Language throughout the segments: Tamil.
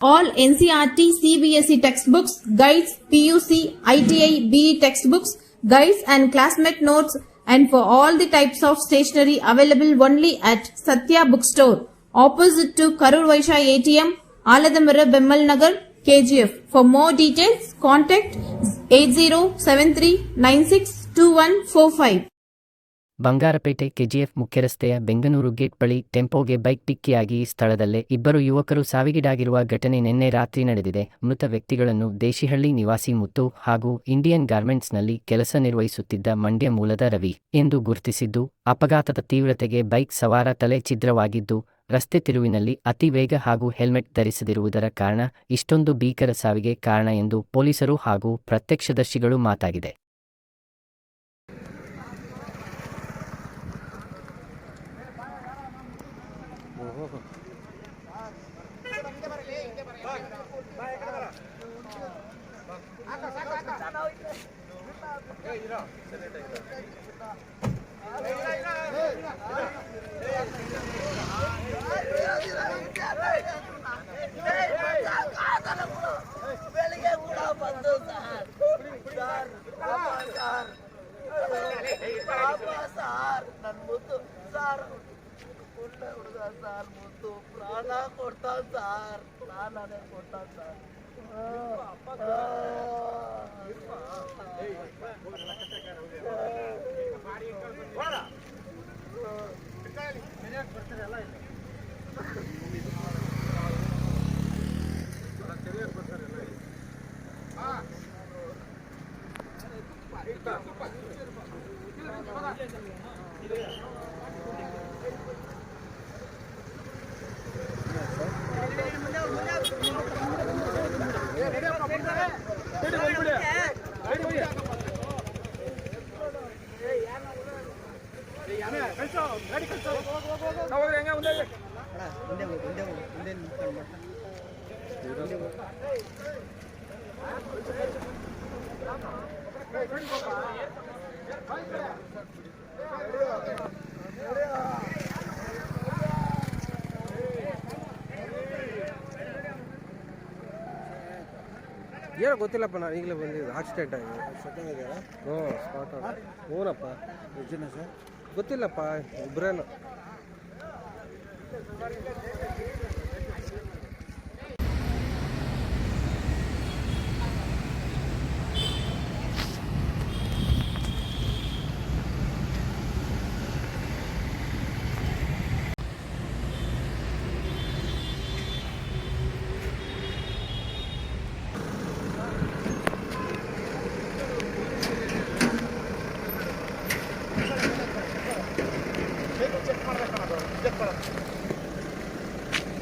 All NCERT, CBSE textbooks, guides, PUC, ITI, BE textbooks, guides and classmate notes and for all the types of stationery available only at Satya Bookstore, opposite to Karur Vaishya ATM, Aladamara, Bemmal Nagar, KGF. For more details, contact 8073962145. Bangarpet KGF ಮುಖ್ಯರಸ್ತೆಯ ಬೆಂಗನೂರು ಗೇಟ್ ಬಳಿ ಟೆಂಪೋಗೆ ಬೈಕ್ ಡಿಕ್ಕಿಯಾಗಿ ಸ್ಥಳದಲ್ಲೇ ಇಬ್ಬರು ಯುವಕರು ಸಾವಿಗೀಡಾಗಿರುವ ಘಟನೆ ನಿನ್ನೆ ರಾತ್ರಿ ನಡೆದಿದೆ. ಮೃತ ವ್ಯಕ್ತಿಗಳನ್ನು ದೇಶಿಹಳ್ಳಿ ನಿವಾಸಿ ಮುತ್ತು ಹಾಗೂ ಇಂಡಿಯನ್ ಗಾರ್ಮೆಂಟ್ಸ್ನಲ್ಲಿ ಕೆಲಸ ನಿರ್ವಹಿಸುತ್ತಿದ್ದ ಮಂಡ್ಯ ಮೂಲದ ರವಿ ಎಂದು ಗುರುತಿಸಿದ್ದು, ಅಪಘಾತದ ತೀವ್ರತೆಗೆ ಬೈಕ್ ಸವಾರ ತಲೆ ಛಿದ್ರವಾಗಿದ್ದು, ರಸ್ತೆ ತಿರುವಿನಲ್ಲಿ ಅತಿ ವೇಗ ಹಾಗೂ ಹೆಲ್ಮೆಟ್ ಧರಿಸದಿರುವುದರ ಕಾರಣ ಇಷ್ಟೊಂದು ಭೀಕರ ಸಾವಿಗೆ ಕಾರಣ ಎಂದು ಪೊಲೀಸರು ಹಾಗೂ ಪ್ರತ್ಯಕ್ಷದರ್ಶಿಗಳು ಮಾತಾಗಿದೆ. ಸರ್ ಮುತ್ತು ಪ್ರಾಣ ಕೊಡ್ತಾನೆ ಸರ್, ಪ್ರಾಣನೇ ಕೊಡ್ತಾನೆ ಸರ್. ಏನೋ ಗೊತ್ತಿಲ್ಲಪ್ಪ, ನಾನು ಈಗಲೇ ಬಂದಿದ್ದು. ಆಕ್ಸಿಡೆಂಟ್ ಆಗಿದೆ. ಹ್ಞೂ, ಸ್ಪಾಟ್ ಹ್ಞೂನಪ್ಪ. ಎಷ್ಟು ಜನ ಸರ್ ಗೊತ್ತಿಲ್ಲಪ್ಪ, ಇಬ್ಬರೇನು.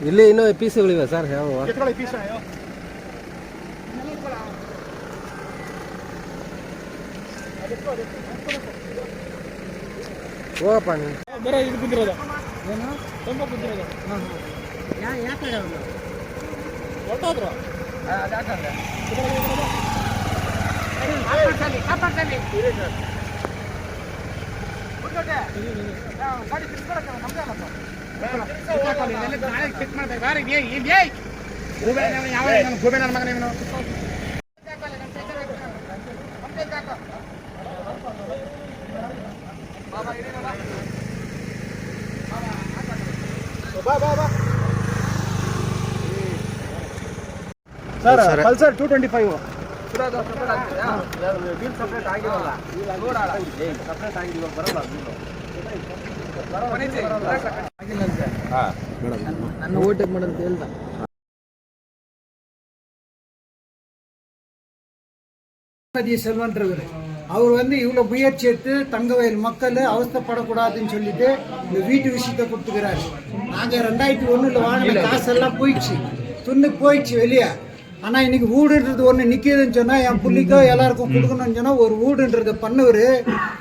ಇಲ್ಲಿ ಇನ್ನೂ ಪೀಸ್ಗಳಿವೆ ಸರ್. ಯಾವ ಹೋಗಪ್ಪ ನೀವು ಬೇರೆ ಇದು ಬಿದ್ದಿರೋದು ಏನು ತುಂಬ ಬಿದ್ದಿರೋದು. ಯಾಕೆ ಹೊರಟೋದ್ರು ಗಾಡಿ ತಿರ್ಸ್ಕೊಳಕ್ಕೆ ನಮ್ದೇ ಅಲ್ಲ ಸರ್. ಸರ್ ಪಲ್ಸರ್ 225 ಸಪ್ರೇಟ್ ಆಗಿರಲ್ಲ, ಸಪ್ರೇಟ್ ಆಗಿ ಇವಾಗ ಬರಲ್ಲ. ನನ್ನ ಓಟೆಕ್ ಮಾಡಂತ ಹೇಳ್ದ. செல்வன்றவர் அவர் இவ்வளோ முயற்சி எடுத்து தங்கவயல் மக்கள் அவஸ்தைப்படக்கூடாதுன்னு சொல்லிட்டு இந்த வீட்டு விஷயத்தை கொடுத்துக்கிறாரு. நாங்கள் 2001 வாங்கின காசெல்லாம் போயிடுச்சு, துண்ணு போயிடுச்சு வெளியே. ஆனால் இன்னைக்கு வீடுன்றது ஒன்று நிற்கிதுன்னு சொன்னால் என் பிள்ளைக்கோ எல்லாருக்கும் கொடுக்கணும்னு சொன்னால் ஒரு வீடுன்றதை பண்ணவர்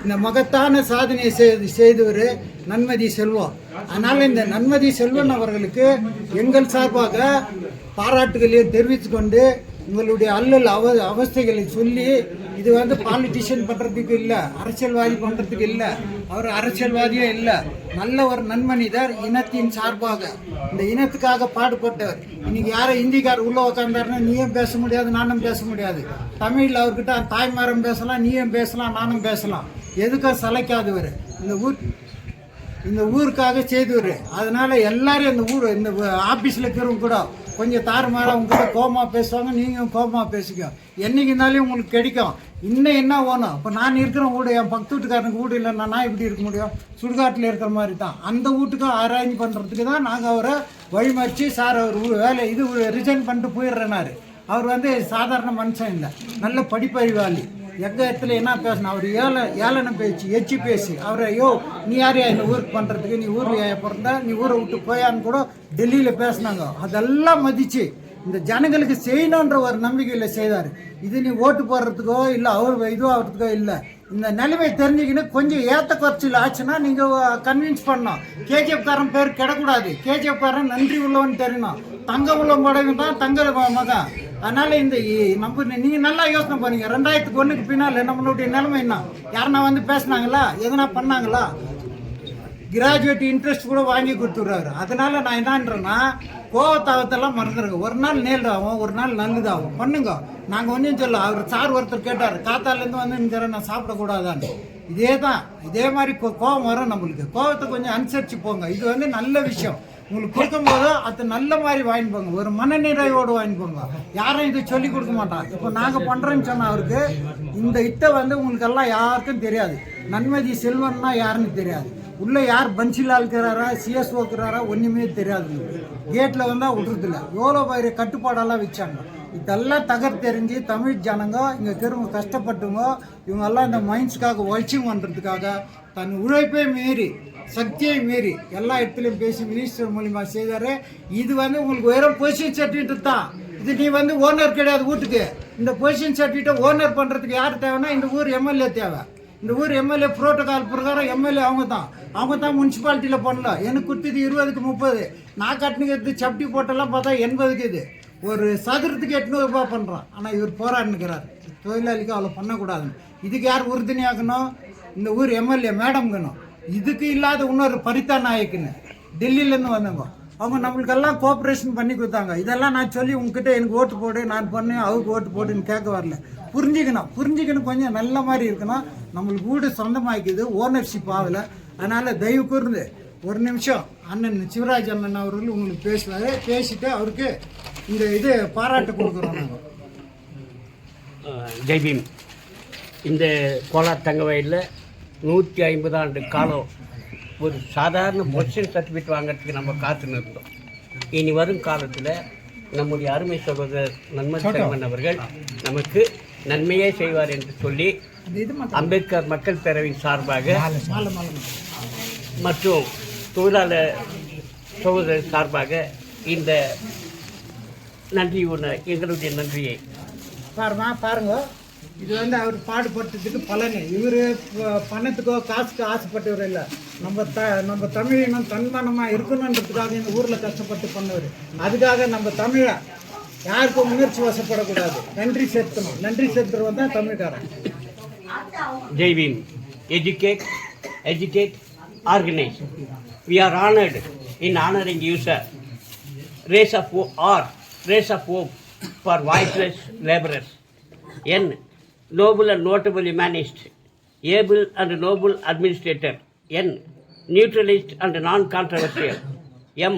இந்த மகத்தான சாதனையை செய்தவர் நன்மதி செல்வம். அதனால் இந்த நன்மதி செல்வன் அவர்களுக்கு எங்கள் சார்பாக பாராட்டுகளையும் தெரிவித்து கொண்டு உங்களுடைய அல்லல் அவஸ்தைகளை சொல்லி இது வந்து பாலிட்டிஷியன் பண்றதுக்கு இல்ல, அரசியல்வாதி பண்றதுக்கு இல்ல. அவர் அரசியல்வாதியே இல்ல, நல்ல ஒரு நன்மனிதர், இனத்தின் சார்பாக இந்த இனத்துக்காக பாடுபட்டவர். இன்னைக்கு யாரும் இந்திக்கார் உள்ள உட்காந்தாருன்னா நீயும் பேச முடியாது, நானும் பேச முடியாது. தமிழ்ல அவர்கிட்ட தாய்மாரம் பேசலாம், நீயும் பேசலாம், நானும் பேசலாம். எதுக்கும் சளைக்காதவர், இந்த ஊருக்காக செய்தவர். அதனால எல்லாரும் இந்த ஆபீஸ்ல இருக்கிறவங்க கூட கொஞ்சம் தாறுமாறா உங்ககிட்ட கோமா பேசுவாங்க, நீங்களும் கோமா பேசிக்க. என்னைக்கு இருந்தாலும் உங்களுக்கு கிடைக்கும். இன்னும் என்ன வேணும்? இப்போ நான் இருக்கிற வீடு, என் பக்கத்து வீட்டுக்காரனுக்கு வீடு இல்லைன்னா நான் எப்படி இருக்க முடியும்? சுடுகாட்டில் இருக்கிற மாதிரி தான். அந்த வீட்டுக்கும் அரேஞ்ச் பண்ணுறதுக்கு தான் நாங்கள் அவரை வழிமறிச்சு, சார் அவர் வேலை ரிசைன் பண்ணிட்டு போயிடுறேனாரு. அவர் வந்து சாதாரண மனுஷன் இல்லை, நல்ல படிப்பறிவாளி. எங்க இடத்துல என்ன பேசணும், அவர் ஏளன பேச்சு, எச்சி பேசி அவரை, ஐயோ நீ யாரையா இந்த ஊருக்கு பண்ணுறதுக்கு, நீ ஊரில் பிறந்தா, நீ ஊரை விட்டு போயான்னு கூட டெல்லியில் பேசினாங்க. அதெல்லாம் மதித்து இந்த ஜனங்களுக்கு செய்யணுன்ற ஒரு நம்பிக்கையில் செய்தார். இது நீ ஓட்டு போடுறதுக்கோ இல்லை அவர் இதுவோ ஆகிறதுக்கோ இல்லை. இந்த நிலைமை தெரிஞ்சுக்கின்னு கொஞ்சம் ஏற்ற குறைச்சல் ஆச்சுன்னா நீங்கள் கன்வின்ஸ் பண்ணணும். கேஜிஎஃப் காரன் பேர் கிடக்கூடாது, கேஜிஎஃப் காரன் நன்றி உள்ளவன்னு தெரியணும். தங்க உள்ள படகு தான் தங்க மகன். அதனால நீங்க நல்லா யோசனை பண்ணீங்க. 2001 பின்னால நம்மளுடைய நிலைமை என்ன? யாருன்னா வந்து பேசினாங்களா, எதனா பண்ணாங்களா? கிராஜுவேட் இன்ட்ரெஸ்ட் கூட வாங்கி கொடுத்துடுறாரு. அதனால நான் என்னன்றேன்னா, கோவத்தாவத்தெல்லாம் மறந்துடுங்க. ஒரு நாள் நேல்டாகும், ஒரு நாள் நல்லதாகும். பண்ணுங்க. நாங்கள் ஒன்றும் சொல்ல. அவர் சார் ஒருத்தர் கேட்டார், காத்தாலேருந்து வந்து நான் சாப்பிடக்கூடாதான்னு. இதே மாதிரி கோவம் வரும் நம்மளுக்கு. கோவத்தை கொஞ்சம் அனுசரித்து போங்க. இது வந்து நல்ல விஷயம். உங்களுக்கு கொடுக்கும்போது அது நல்ல மாதிரி வாங்கி போங்க, ஒரு மனநிறைவோடு வாங்கி போங்க. யாரும் இதை சொல்லி கொடுக்க மாட்டான். இப்போ நாங்கள் பண்ணுறோன்னு சொன்னால் அவருக்கு இந்த வந்து உங்களுக்கு எல்லாம் யாருக்கும் தெரியாது. நன்மதி செல்வன்னா யாருன்னு தெரியாது. உள்ள யார் பன்சிலால் இருக்கிறாரா, சிஎஸ்ஓ இருக்கிறாரா, ஒன்றுமே தெரியாது. கேட்டில் வந்தால் விடுறதில்ல. எவ்வளோ பயிர கட்டுப்பாடெல்லாம் வச்சாங்க. இதெல்லாம் தெரிஞ்சு தமிழ் ஜனங்க இங்கே இருக்கிறவங்க கஷ்டப்பட்டுங்க, இவங்கெல்லாம் இந்த மைண்ட்ஸுக்காக உழைச்சி பண்ணுறதுக்காக தன் உழைப்பை மீறி, சக்தியை மீறி எல்லா இடத்துலையும் பேசி மினிஸ்டர் மூலிமா செய்தாரு. இது வந்து உங்களுக்கு வெறும் பொசிஷன் சர்டிஃபிகேட் தான். இது நீ வந்து ஓனர் கிடையாது வீட்டுக்கு. இந்த பொசிஷன் சர்டிஃபிகேட்டை ஓனர் பண்ணுறதுக்கு யார் தேவைன்னா இந்த ஊர் எம்எல்ஏ தேவை. இந்த ஊர் எம்எல்ஏ புரோட்டோகால் பிரகாரம் எம்எல்ஏ அவங்க தான் முனிசிபாலிட்டியில் பண்ணலாம். எனக்கு கொடுத்தது 20க்கு 30, நான் கட்டினுக்கிறது சப்டி போட்டெல்லாம் பார்த்தா 80க்கு. இது ஒரு சதுரத்துக்கு 800 ரூபாய் பண்ணுறான். ஆனால் இவர் போராடினுக்கிறார் தொழிலாளிக்கு அவ்வளோ பண்ணக்கூடாதுன்னு. இதுக்கு யார் உறுதுணையாக்கணும்? இந்த ஊர் எம்எல்ஏ மேடம்கணும். இதுக்கு இல்லாத இன்னொரு பரிதா நாயக்குன்னு டெல்லியிலேருந்து வந்தவங்க, அவங்க நம்மளுக்கெல்லாம் கோஆப்ரேஷன் பண்ணி கொடுத்தாங்க. இதெல்லாம் நான் சொல்லி உங்ககிட்ட எனக்கு ஓட்டு போடு, நான் பண்ணேன், அவருக்கு ஓட்டு போடுன்னு கேட்க வரல. புரிஞ்சுக்கணும் கொஞ்சம் நல்ல மாதிரி இருக்கணும். நம்மளுக்கு வீடு சொந்தமாக்கிது, ஓனர்ஷிப் ஆகலை. அதனால் தயவு கூர்ந்து ஒரு நிமிஷம் அண்ணன் சிவராஜ் அண்ணன் அவர்கள் உங்களுக்கு பேசுவார். பேசிட்டு அவருக்கு இந்த பாராட்டு கொடுக்குறோம் நாங்கள். ஜெய்பீம். இந்த கோலார் தங்க வயலில் 150 ஆண்டு காலம் ஒரு சாதாரண பொசிஷன் சர்டிஃபிகேட் வாங்கிறதுக்கு நம்ம காத்து நிறுத்தோம். இனி வரும் காலத்தில் நம்முடைய அருமை சகோதரர் நன்மதி அவர்கள் நமக்கு நன்மையே செய்வார் என்று சொல்லி அம்பேத்கர் மக்கள் பேரவையின் சார்பாக மற்றும் தொழிலாளர் சகோதரர் சார்பாக இந்த நன்றி எங்களுடைய நன்றியை பாருங்க. இது வந்து அவர் பாடுபட்டதுக்கு பலனு. இவர் பணத்துக்கோ காசுக்கோ ஆசைப்பட்டவர் இல்லை. நம்ம தமிழினம் தன்மானமாக இருக்கணுன்றதுக்காக இந்த ஊரில் கஷ்டப்பட்டு பண்ணவர். அதுக்காக நம்ம தமிழை யாருக்கும் முயற்சி வசப்படக்கூடாது. நன்றி செலுத்தணும். நன்றி செலுத்துறவன் தான் தமிழ்காரன். Jai Bhim. Educate, organize. We are honored in honoring you, sir. Race of hope for voiceless laborers. N. Noble and notable humanist. Able and noble administrator. N. Neutralist and non-controversial. M.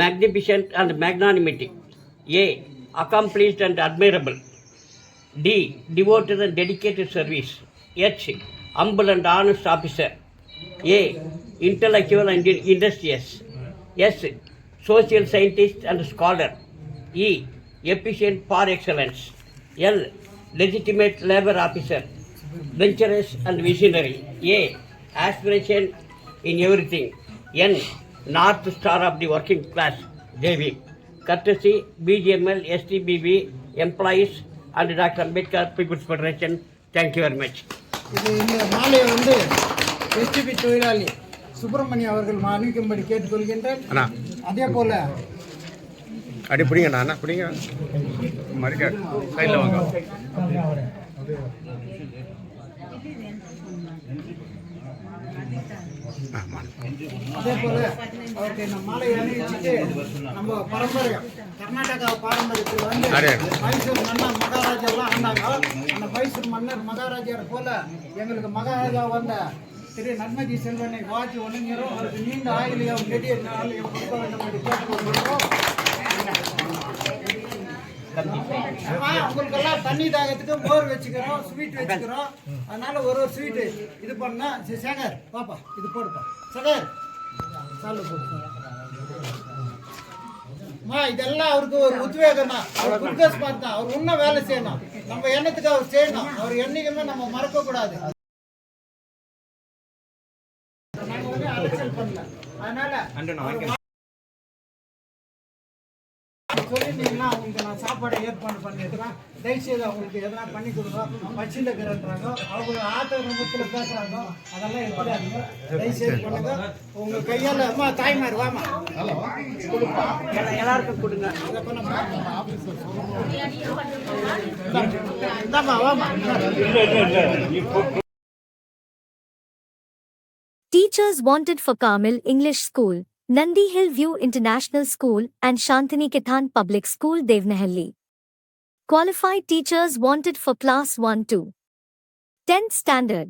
Magnificent and magnanimity. A. Accomplished and admirable. D. Devoted and dedicated service. H. Humble and honest officer. A. Intellectual and industrious. S. Social scientist and scholar. E. Efficient par excellence. L. Legitimate labor officer. Venturous and visionary. A. Aspiration in everything. N. North Star of the working class. JV. Courtesy BGML, STBB, employees and Dr. Ambedkar People's Federation. Thank you very much. இந்த மாலையை வந்து எஸ்டிபி தொழிலாளி சுப்பிரமணியம் அவர்கள் அறிவிக்கும்படி கேட்டுக்கொள்கின்றேன். அதே போல அப்படி பிடிங்க, நான் பிடிங்க, மறுக்க சைடில் வாங்க. அதே போல அவருக்கு இந்த மாலை அணிவிச்சுட்டு நம்ம பாரம்பரியம் கர்நாடகா பாரம்பரியத்தில் வந்து மைசூர் மன்னர் மகாராஜா எல்லாம் ஆனாங்க. அந்த மைசூர் மன்னர் மகாராஜார் போல எங்களுக்கு மகாராஜா வந்த திரு நன்மதி செல்வனை வாழ்த்து வணங்குகிறோம். அவருக்கு நீண்ட ஆயுளையும் நெடிய நாளையும் கொடுக்க வேண்டும் என்று கேட்டுக்கொள்கிறோம். உங்களுக்கெல்லாம் தண்ணி தாகத்துக்கு மோர் வச்சுக்கிறோம், ஸ்வீட் வச்சுக்கிறோம். அதனால ஒரு ஸ்வீட்டு இது பண்ணா சேகர் பாப்பா இது போடுப்பா சேகர் சாலு போடு. இதெல்லாம் அவருக்கு ஒரு உத்வேகம் தான். அவர் குட்கஸ் பார்த்தா அவர் இன்னும் வேலை செய்யணும். நம்ம எண்ணத்துக்கு அவர் செய்யணும். அவர் என்னைக்குமே நம்ம மறக்க கூடாது. நாங்க வந்து அலட்சியம் பண்ணல. அதனால சொல்லிட்டீங்கன்னா அவங்களுக்கு நான் சாப்பாடு ஏற்பாடு பண்ணிருக்கேன். தயவுசெய்து அவங்களுக்கு எதனா பண்ணி கொடுங்க. பச்சியில் இருக்கிறாங்க அவங்க ஆத்திரத்தில் பேசுறாங்க, அதெல்லாம் இருக்காதுங்க. தயவுசெய்து பண்ணுங்க. உங்க கையால் அம்மா தாய்மார் வாமா எல்லாருக்கும் கொடுங்க. இந்தாம்மா வாமா. Teachers wanted for Carmel English School, Nandi Hill View International School and Shantiniketan Public School Devnahalli. Qualified teachers wanted for Class 1-2. 10th Standard.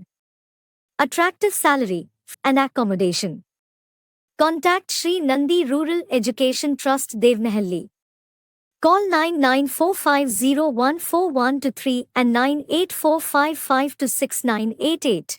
Attractive salary and accommodation. Contact Sri Nandi Rural Education Trust Devnahalli. Call 9945014123 and 9845526988.